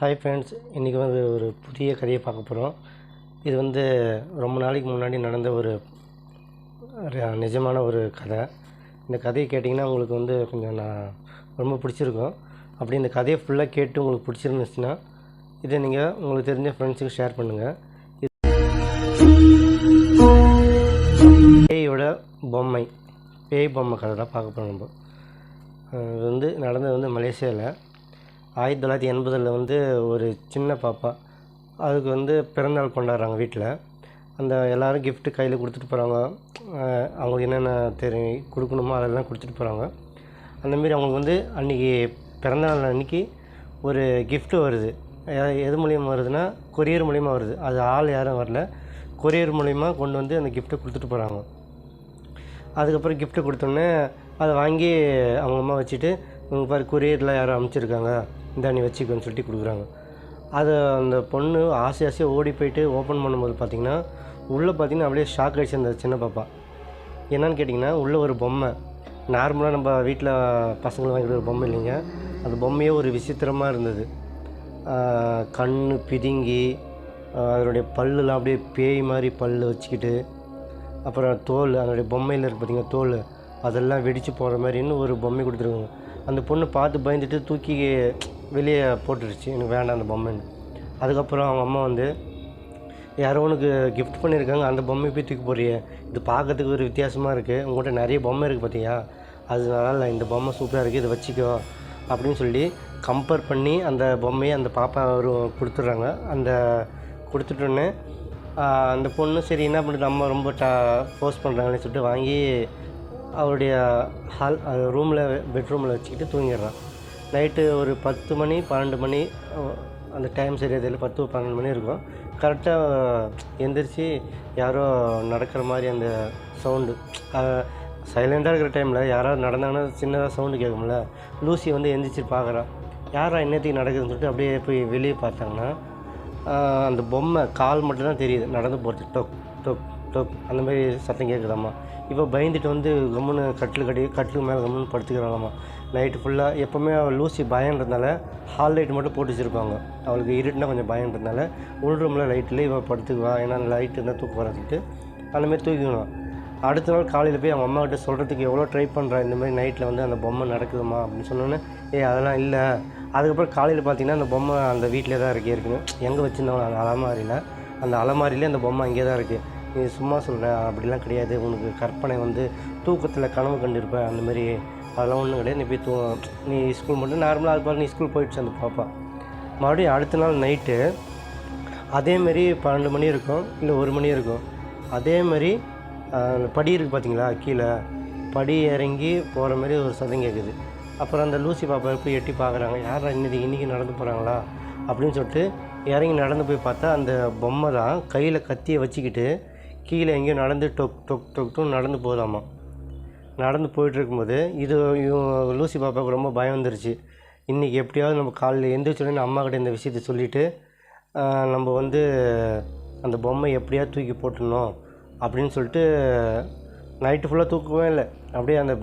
Hi friends, இன்றைக்கி வந்து ஒரு புதிய கதையை பார்க்க போகிறோம். இது வந்து ரொம்ப நாளைக்கு முன்னாடி நடந்த ஒரு நிஜமான ஒரு கதை. இந்த கதையை கேட்டிங்கன்னா உங்களுக்கு வந்து கொஞ்சம் ரொம்ப பிடிச்சிருக்கும். அப்படி இந்த கதையை ஃபுல்லாக கேட்டு உங்களுக்கு பிடிச்சிருந்துச்சுன்னா இதை நீங்கள் உங்களுக்கு தெரிஞ்ச ஃப்ரெண்ட்ஸுக்கு ஷேர் பண்ணுங்கள். பேயோட பொம்மை, பேய் பொம்மை கதை தான் பார்க்க போகிறோம். நம்ம இது வந்து நடந்தது வந்து மலேசியாவில் 1980 வந்து ஒரு சின்ன பாப்பா, அதுக்கு வந்து பிறந்தநாள் கொண்டாடுறாங்க வீட்டில். அந்த எல்லோரும் கிஃப்ட்டு கையில் கொடுத்துட்டு போகிறாங்க. அவங்களுக்கு என்னென்ன கொடுக்கணுமோ அதெல்லாம் கொடுத்துட்டு போகிறாங்க. அந்தமாரி அவங்களுக்கு வந்து அன்றைக்கி பிறந்தநாள் அன்றைக்கி ஒரு கிஃப்ட்டு வருது. எது மூலிமா வருதுன்னா கொரியர் மூலிமா வருது. அது ஆள் யாரும் வரல, கொரியர் மூலிமா கொண்டு வந்து அந்த கிஃப்ட்டை கொடுத்துட்டு போகிறாங்க. அதுக்கப்புறம் கிஃப்ட்டு கொடுத்தோன்னே அதை வாங்கி அவங்க அம்மா வச்சுட்டு, இவங்க பாரு கொரியரில் யாரும் அனுப்பிச்சிருக்காங்க, இந்த நீ வச்சுக்கோன்னு சொல்லிட்டு கொடுக்குறாங்க. அதை அந்த பொண்ணு ஆசையாக ஓடி போயிட்டு ஓப்பன் பண்ணும்போது பார்த்திங்கன்னா உள்ளே பார்த்திங்கன்னா அப்படியே ஷாக் ஆகிடுச்சு அந்த சின்ன பாப்பா. என்னன்னு கேட்டிங்கன்னா உள்ளே ஒரு பொம்மை, நார்மலாக நம்ம வீட்டில் பசங்களை வாங்கிட்டு ஒரு பொம்மை இல்லைங்க, அந்த பொம்மையே ஒரு விசித்திரமாக இருந்தது. கண் பிதுங்கி அதனுடைய பல்லுலாம் அப்படியே பேய் மாதிரி பல் வச்சுக்கிட்டு, அப்புறம் தோல் அதனுடைய பொம்மையில் இருக்குது பார்த்திங்கன்னா தோல் அதெல்லாம் வெடித்து போகிற மாதிரின்னு ஒரு பொம்மை கொடுத்துருக்காங்க. அந்த பொண்ணு பார்த்து பயந்துட்டு தூக்கி வெளியே போட்டுருச்சு, எனக்கு வேண்டாம் அந்த பொம்மைன்னு. அதுக்கப்புறம் அவங்க அம்மா வந்து, யாரோ உனக்கு கிஃப்ட் பண்ணியிருக்காங்க, அந்த பொம்மை போய் தூக்கி போடுறியே, இது பார்க்கறதுக்கு ஒரு வித்தியாசமாக இருக்குது, உங்கள்கிட்ட நிறைய பொம்மை இருக்குது பார்த்தியா, அதனால இந்த பொம்மை சூப்பராக இருக்குது, இதை வச்சுக்கோ அப்படின்னு சொல்லி கம்பேர் பண்ணி அந்த பொம்மையை அந்த பாப்பா ஒரு கொடுத்துட்றாங்க. அந்த கொடுத்துட்டோன்னே அந்த பொண்ணு சரி என்ன பண்ணுறது, அம்மா ரொம்ப ஃபோர்ஸ் பண்ணுறாங்கன்னு சொல்லிட்டு வாங்கி அவருடைய ரூமில் பெட்ரூமில் வச்சுக்கிட்டு தூங்கிடுறான். நைட்டு ஒரு 10 மணி 12 மணி, அந்த டைம் சரியாக தெரியல, 10-12 மணி இருக்கும். கரெக்டாக எந்திரிச்சு யாரோ நடக்கிற மாதிரி அந்த சவுண்டு, சைலண்டாக இருக்கிற டைமில் யாராவது நடந்தாங்கன்னா சின்னதாக சவுண்டு கேட்கும்ல. லூசி வந்து எந்திரிச்சு பார்க்குறான், யாரா இன்னத்துக்கு நடக்குதுன்னு சொல்லிட்டு அப்படியே போய் வெளியே பார்த்தாங்கன்னா அந்த பொம்மை கால் மட்டும்தான் தெரியுது நடந்து போகிறது, டொக் டொக் டொக் அந்த மாதிரி சத்தம் கேட்குதாம்மா. இப்போ பயந்துட்டு வந்து கம்முன்னு கட்டிலுக்கு மேலே கம்முன்னு படுத்துக்கிறாங்கம்மா. நைட்டு ஃபுல்லாக எப்போவுமே அவள் லூசி பயன்றதுனால ஹால் லைட் மட்டும் போட்டு வச்சுருப்பாங்க. அவளுக்கு இருட்டுனா கொஞ்சம் பயன்றதுனால உள் ரூமில் லைட்டில் இவள் படுத்துக்குவா, ஏன்னா லைட் இருந்தால் தூக்கம் வரதுட்டு அந்தமாரி தூக்கிக்கணும். அடுத்த நாள் காலையில் போய் அவங்க அம்மாக்கிட்ட சொல்கிறதுக்கு எவ்வளோ ட்ரை பண்ணுறா, இந்தமாதிரி நைட்டில் வந்து அந்த பொம்மை நடக்குதுமா அப்படின்னு சொன்னோன்னே, அதெல்லாம் இல்லை. அதுக்கப்புறம் காலையில் பார்த்திங்கன்னா அந்த பொம்மை அந்த வீட்டிலே தான் இருக்குன்னு எங்கே வச்சுருந்தாலும் அந்த அலமாரியில், அந்த அலமாரியிலே அந்த பொம்மை அங்கே தான் இருக்குது. நீ சும்மா சொல்கிறேன், அப்படிலாம் கிடையாது, உனக்கு கற்பனை வந்து தூக்கத்தில் கனவு கண்டிருப்ப, அந்தமாரி அதெல்லாம் ஒன்றும் கிடையாது, நீ போய் நீ ஸ்கூல் மட்டும் நார்மலாக அது பாரு, நீ ஸ்கூல் போயிடுச்சு அந்த பாப்பா. மறுபடியும் அடுத்த நாள் நைட்டு அதேமாரி 12 மணி இருக்கும், இல்லை 1 மணி இருக்கும். அதேமாதிரி படி இருக்குது பார்த்திங்களா, கீழே படி இறங்கி போகிற மாதிரி ஒரு சத்தம் கேட்குது. அப்புறம் அந்த லூசி பாப்பா போய் எட்டி பார்க்குறாங்க, யாரா இன்றைக்கி நடந்து போகிறாங்களா அப்படின்னு சொல்லிட்டு இறங்கி நடந்து போய் பார்த்தா அந்த பொம்மை தான் கையில் கத்தியை வச்சுக்கிட்டு கீழே எங்கேயும் நடந்து டொக் டொக் டொக்டும் நடந்து போதாமா. நடந்து போயிட்டுருக்கும்போது லூசி பாப்பாவுக்கு ரொம்ப பயம் வந்துருச்சு. இன்றைக்கி எப்படியாவது நம்ம காலையில் எந்திரிச்சோடனே அம்மாக்கிட்ட இந்த விஷயத்தை சொல்லிவிட்டு நம்ம வந்து அந்த பொம்மை எப்படியாவது தூக்கி போட்டுடணும் அப்படின்னு சொல்லிட்டு நைட்டு ஃபுல்லாக தூக்கவே இல்லை. அப்படியே அந்த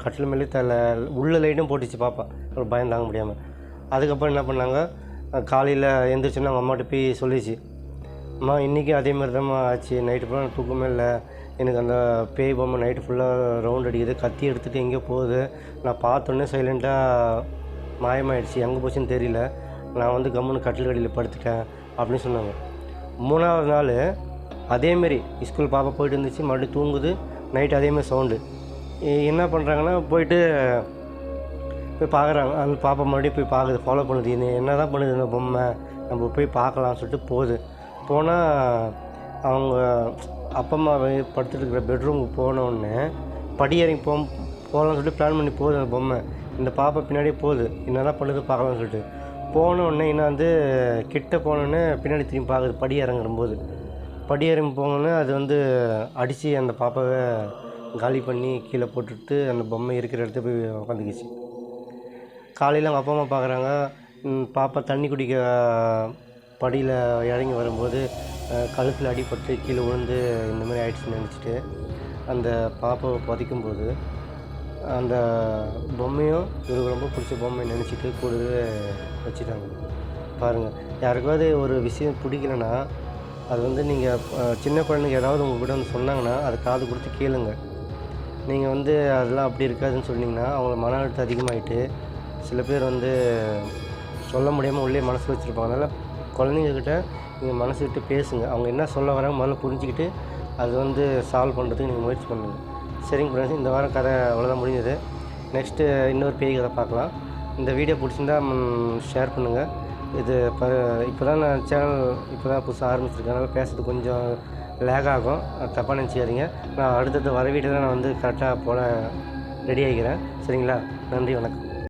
கட்டில் மேலே உள்ள லைட்டும் போட்டுச்சு பாப்பா, ஒரு பயம் தாங்க முடியாமல். அதுக்கப்புறம் என்ன பண்ணாங்க, காலையில் எந்திரிச்சோன்னா அவங்க அம்மாட்ட போய் சொல்லிச்சு, அம்மா இன்றைக்கி அதேமாதிரி தான் ஆச்சு, நைட்டு ஃபுல்லாக தூக்கமே இல்லை, எனக்கு அந்த பேய் பொம்மை நைட்டு ஃபுல்லாக ரவுண்ட் அடிக்குது, கத்தி எடுத்துகிட்டு எங்கேயோ போகுது, நான் பார்த்தோன்னே சைலண்ட்டாக மாயமாயிடுச்சு, எங்கே போச்சுன்னு தெரியல, நான் வந்து கம்முன்னு கட்டில் கடியில் படுத்துட்டேன் அப்படின்னு சொன்னாங்க. 3ஆவது நாள் அதேமாரி ஸ்கூல் பாப்பா போயிட்டு இருந்துச்சு, மறுபடியும் தூங்குது, நைட்டு அதேமாதிரி சவுண்டு. என்ன பண்ணுறாங்கன்னா போய் பார்க்குறாங்க, அந்த பாப்பா மறுபடியும் போய் பார்க்குது, ஃபாலோ பண்ணுது, இது என்ன தான் பண்ணுது இந்த பொம்மை, நம்ம போய் பார்க்கலாம்னு சொல்லிட்டு போனால் அவங்க அப்பா அம்மா படுத்துட்டு இருக்கிற பெட்ரூமுக்கு போனோடனே படி இறங்கி போகலான்னு சொல்லிட்டு பிளான் பண்ணி போகுது அந்த பொம்மை. இந்த பாப்பா பின்னாடியே போகுது, என்ன தான் பண்ணுது பார்க்கலாம்னு சொல்லிட்டு. போனோடனே இன்னும் வந்து கிட்ட போனோடனே பின்னாடி திரும்பி பார்க்குது, படி இறங்கி போனோடனே அது வந்து அடித்து அந்த பாப்பாவை காலி பண்ணி கீழே போட்டுட்டு அந்த பொம்மை இருக்கிற இடத்துல போய் உட்காந்துக்கிச்சு. காலையில் அவங்க அப்பா அம்மா பார்க்குறாங்க, பாப்பா தண்ணி குடிக்க படியில் இறங்கி வரும்போது கழுத்தில் அடிபட்டு கீழே விழுந்து இந்த மாதிரி ஆயிடுச்சுன்னு நினச்சிட்டு அந்த பாப்பாவை புதைக்கும்போது அந்த பொம்மையும் இவருக்கு ரொம்ப பிடிச்ச பொம்மை நினச்சிட்டு கூடவே வச்சுட்டாங்க. பாருங்கள். யாருக்காவது ஒரு விஷயம் பிடிக்கலன்னா அது வந்து நீங்கள் சின்ன குழந்தைங்க ஏதாவது உங்ககிட்ட வந்து சொன்னாங்கன்னா அதை காது கொடுத்து கேளுங்க. நீங்கள் வந்து அதெல்லாம் அப்படி இருக்காதுன்னு சொன்னீங்கன்னா அவங்க மன அழுத்தம் அதிகமாகிட்டு சில பேர் வந்து சொல்ல முடியாமல் உள்ளே மனசு வச்சுருப்பாங்க. அதனால் குழந்தைங்கக்கிட்ட நீங்கள் மனசு விட்டு பேசுங்க. அவங்க என்ன சொல்ல வராங்க முதல்ல புரிஞ்சுக்கிட்டு அது வந்து சால்வ் பண்ணுறதுக்கு நீங்கள் முயற்சி பண்ணுங்கள். சரிங்க ஃப்ரெண்ட்ஸ், இந்த வாரம் கதை அவ்வளோதான் முடிஞ்சது. நெக்ஸ்ட்டு இன்னொரு பேய் கதை பார்க்கலாம். இந்த வீடியோ பிடிச்சிருந்தா ஷேர் பண்ணுங்கள். இது இப்போ தான் நான் சேனல் இப்போ தான் புதுசாக ஆரம்பிச்சிருக்கேன். அதனால் பேசுறது கொஞ்சம் லேக் ஆகும், தப்பாக நினச்சிக்காதீங்க. நான் அடுத்தடுத்து வர வீடியோவில் நான் வந்து கரெக்டாக போட ரெடி ஆகிக்கிறேன். சரிங்களா? நன்றி, வணக்கம்.